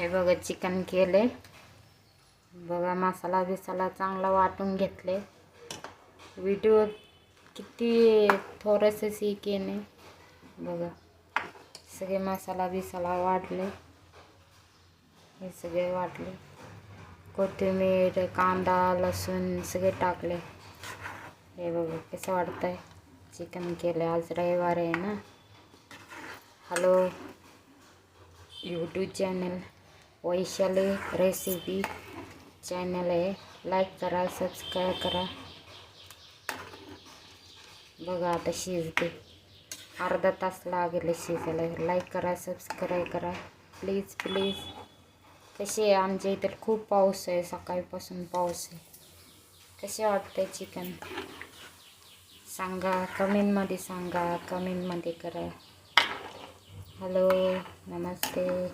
हे बघा चिकन केले बघा, मसाला बिसाला चांगला वाटून घेतले. व्हिडिओ किती थोडंसं केने बघा, सगळे मसाला बिसाला वाटले, हे सगळे वाटले. कोथिंबीर, कांदा, लसूण सगळे टाकले. हे बघा कसं वाटतंय. चिकन केले, आज रविवार आहे ना. Hello YouTube channel Vaishali recipe channel आहे, लाईक करा, सबस्क्राईब करा. बघा आता शिजते, अर्धा तास लागेल शिजायला. लाईक करा, सबस्क्राईब करा प्लीज प्लीज. कसे आहे आमच्या इथे खूप पाऊस आहे, सकाळपासून पाऊस आहे. कसे वाटते चिकन सांगा, कमेंटमध्ये सांगा, कमेंटमध्ये करा. हॅलो नमस्ते.